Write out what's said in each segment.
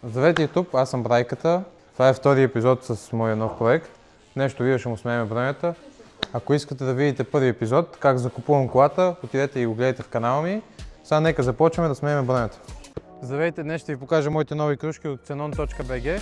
Здравейте YouTube, аз съм Брайката. Това е втори епизод с моя нов проект. Нещо видео ще му сменяме бронята. Ако искате да видите първи епизод, как закупувам колата, отидете и го гледайте в канала ми. Сега нека започваме да сменяме бронята. Здравейте, днес ще ви покажа моите нови кружки от Xenon.bg,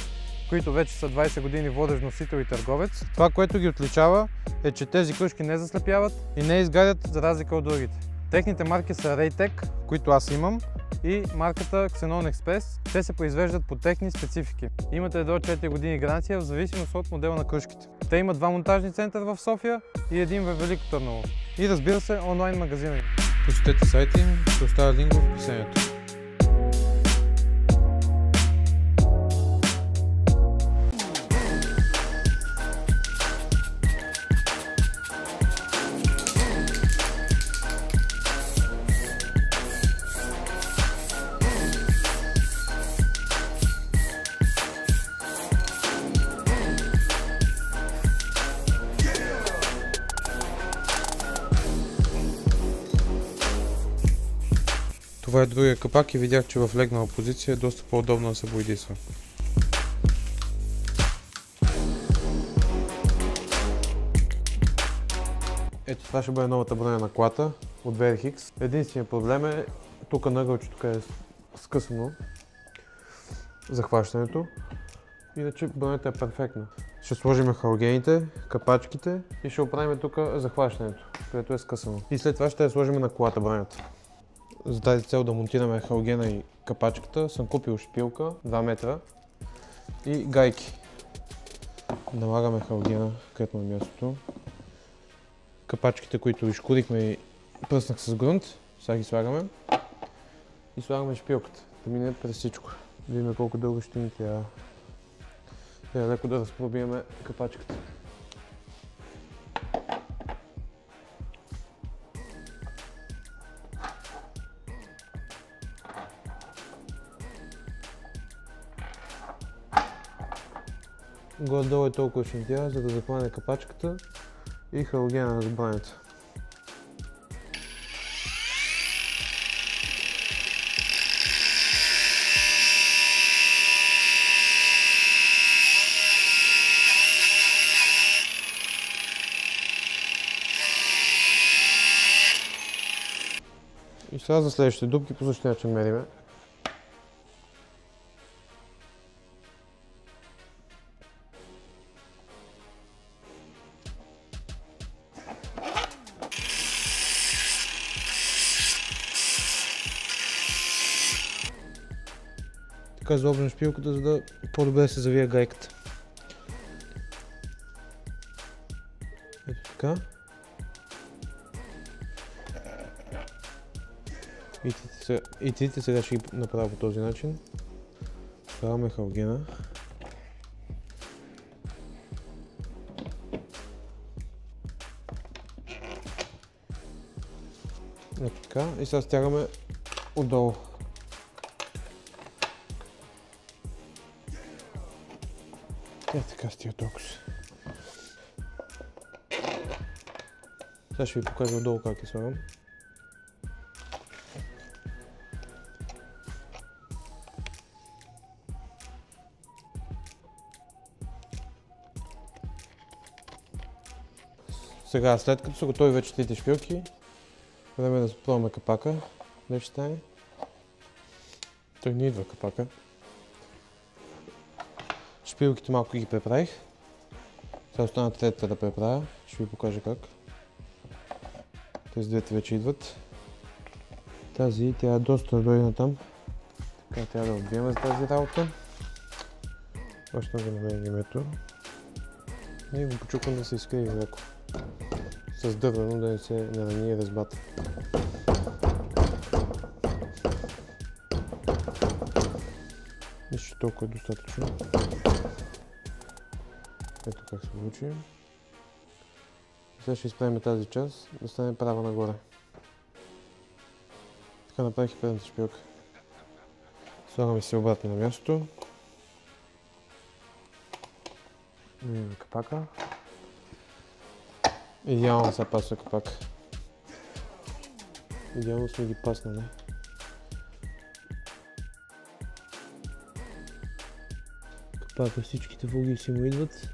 които вече са 20 години водещ носител и търговец. Това, което ги отличава, е, че тези кружки не заслепяват и не изгарят за разлика от другите. Техните марки са Raytec, които аз имам, и марката Xenon Express. Те се произвеждат по техни специфики. Имате до 4 години гаранция в зависимост от модела на кружките. Те имат два монтажни центъра в София и един във Велико Търново. И разбира се, онлайн магазина им. Посетете сайта им, ще оставя линк в описанието. Това е другия капак и видях, че в легнала позиция е доста по-удобно да се бойдисва. Ето, това ще бъде новата броня на колата от VRX. Единственият проблем е тук на ъгълчето е скъсано захващането. Иначе бронята е перфектна. Ще сложим халогените, капачките и ще оправим тук захващането, където е скъсано. И след това ще я сложим на колата бронята. За тази цел да монтираме халогена и капачката съм купил шпилка 2 метра и гайки. Налагаме халогена, където на мястото. Капачките, които изкурихме и пръснах с грунт, сега ги слагаме. И слагаме шпилката, да мине през всичко. Да видим колко дълго ще ни трябва. Трябва леко да разпробиеме капачката. Горе-долу е толкова ще ни трябва, за да захване капачката и халогена на бронята. И сега за следващите дупки по същия начин мериме. Така заобрям шпилката, за да по-добре се завие гайката. Ето така. И трите сега ще ги направя по този начин. Слагаме халогена. Ето така. И сега стягаме отдолу. Така стига толкова. Сега ще ви покажа отдолу как я слагам. Сега, след като са готови вече трите шпилки, време е да пробваме капака. Днес ще стане. Той не идва капака. Шпилките малко ги преправих. Сега остана третата да преправя. Ще ви покажа как. Тези двете вече идват. Тази трябва доста да дойде натам. Така трябва да отбием за тази работа. Още да намерим името. И го почуквам да се изкриви леко. С дървено да не се нарани и разбата. Мисля, че толкова е достатъчно. Ето как се получи. Сега ще изправим тази част да стане права нагоре. Така направих и предната шпилка. Слагаме се обратно на мястото. Минем капака. Идеално се пасва капак. Идеално сме ги паснали. Пака всичките вълги си му идват.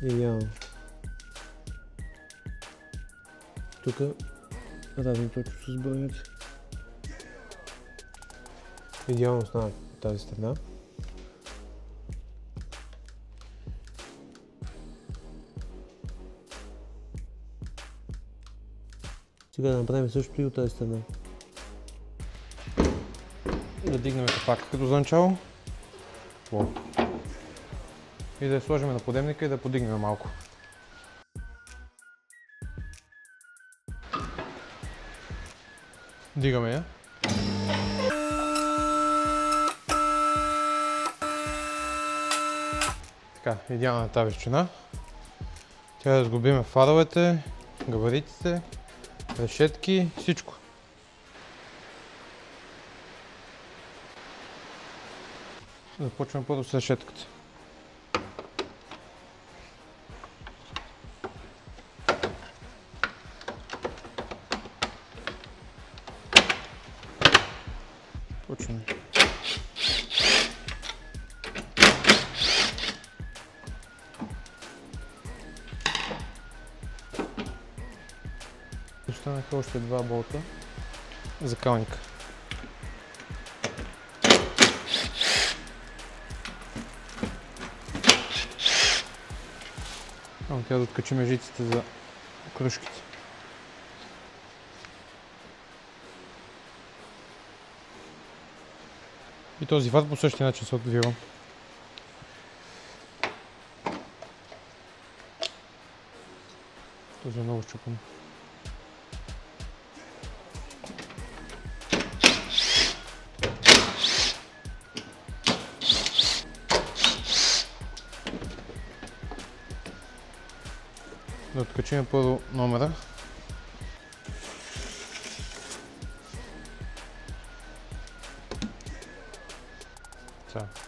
Идеално. Тук равно точно с бронята. Идеално стана от тази страна. Сега да направим също и от тази страна. Да дигнем капака като за начало. И да я сложим на подемника и да подигнем малко. Дигаме я. Така, идеална е тази височина. Трябва да сглобим фаровете, габаритите, решетки, всичко. Започваме първо с решетката. Почваме. Останаха още два болта за калника. Трябва да откачим жиците за крушките. И този ват по същия начин се отвива. Този е много щупен. Да откачим първо номера.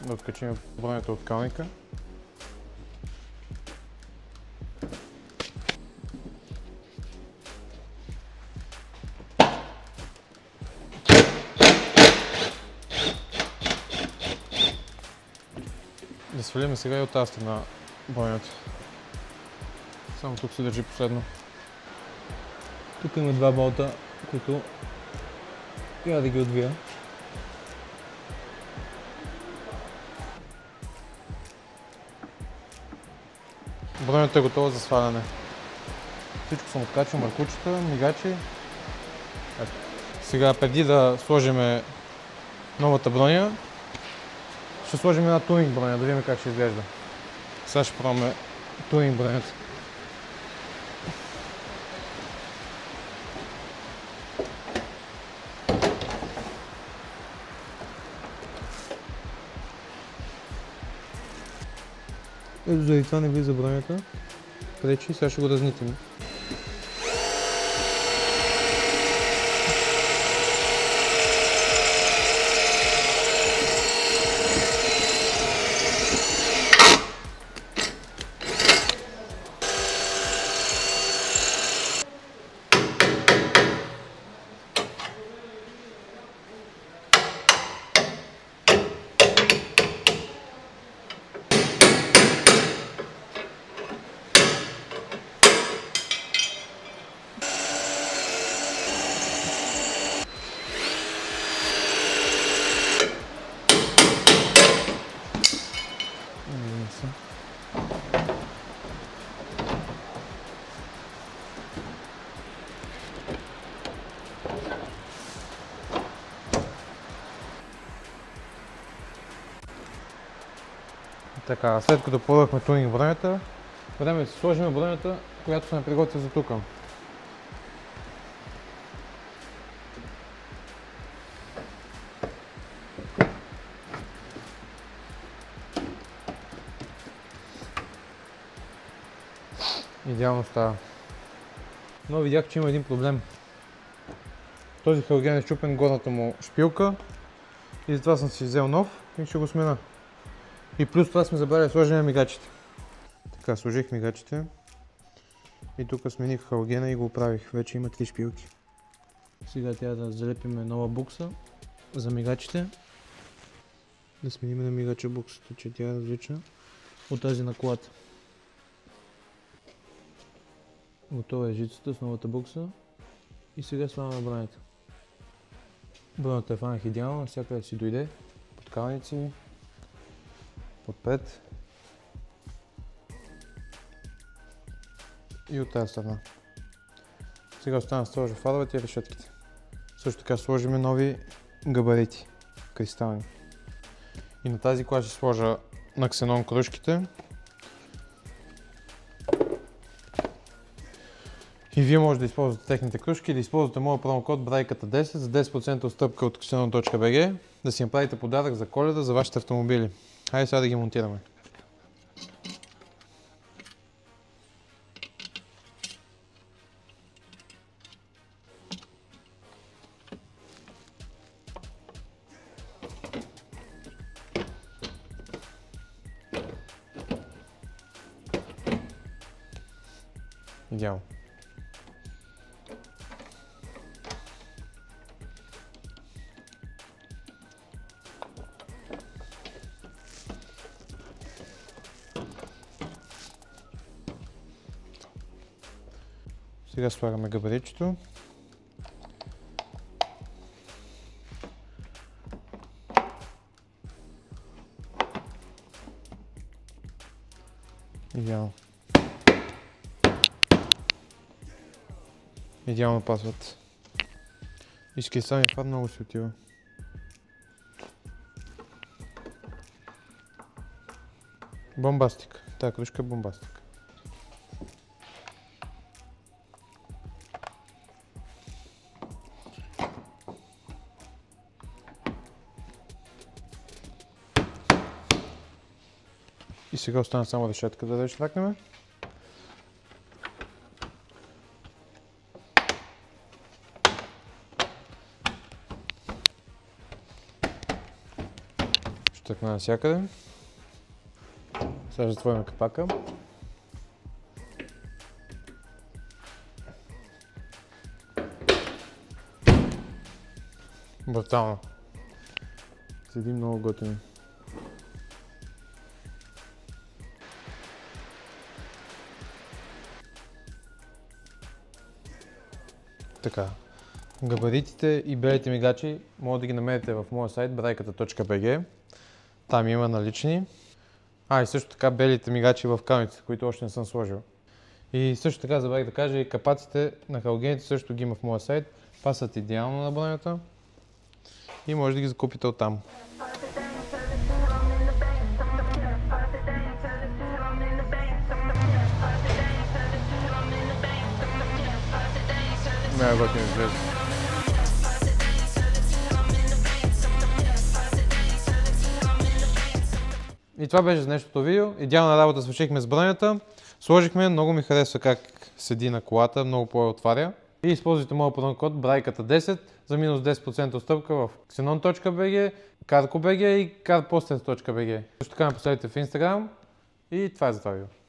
Да откачим бронята от калника. Да свалим сега и от тази страна бронята. Само тук се държи последно. Тук има два болта, които трябва да ги отвия. Бронята е готова за сваляне. Всичко съм откачил, маркучета, мигачи. Сега преди да сложим новата броня, ще сложим една тунинг броня, да видим как ще изглежда. Сега ще пробваме тунинг бронята. Ето заради това не влиза бронята. Пречи, сега ще го разнитим. Така, след като подахме тунинг бронята, време да си сложим бронята, която сме приготвили за тук. Идеално става. Но видях, че има един проблем. Този халоген е счупен горната му шпилка и затова съм си взел нов и ще го смена. И плюс това сме забравили да сложим мигачите. Така, сложих мигачите и тук смених халогена и го оправих. Вече има 3 шпилки. Сега трябва да залепим нова букса за мигачите. да сменим на мигача буксата, че тя е различна от тази на колата. Готова е жицата с новата букса и сега слагаме бронята. Бронята е фанах идеално, навсякъде си дойде, подкалници, подпред и от тази страна. Сега остана да сложа фаровете и решетките. Също така сложим нови габарити, кристални. И на тази кола ще сложа на ксенон кружките. И вие може да използвате техните кружки и да използвате моя промокод BRAJKATA10 за 10% отстъпка от xenon.bg, да си направите подарък за Коледа за вашите автомобили. Хайде сега да ги монтираме. Идеално. Сега слагаме габаритчето. Идеално. Идеално пасват. И с кристалния фар много се отива. Бомбастик. Тая кружка е бомбастик. И сега остана само решетката да рештракнем. Штъкна навсякъде. Сега затворим капака. Брутално. Седи много готино. Така. Габаритите и белите мигачи може да ги намерите в моя сайт brajkata.bg. Там има налични. И също така белите мигачи в камъците, които още не съм сложил. И също така забравих да кажа и капаците на халогените също ги има в моя сайт. Пасат идеално на бронята и може да ги закупите оттам. Много готино изглежда. И това беше за днешното видео. Идеална работа свършихме с бронята. Сложихме, много ми харесва как седи на колата, много по-отваря. И използвайте моят промокод BRAJKATA10 за минус 10% отстъпка в xenon.bg, carco.bg и carposters.bg. Също така ме последвайте в Instagram и това е за това видео.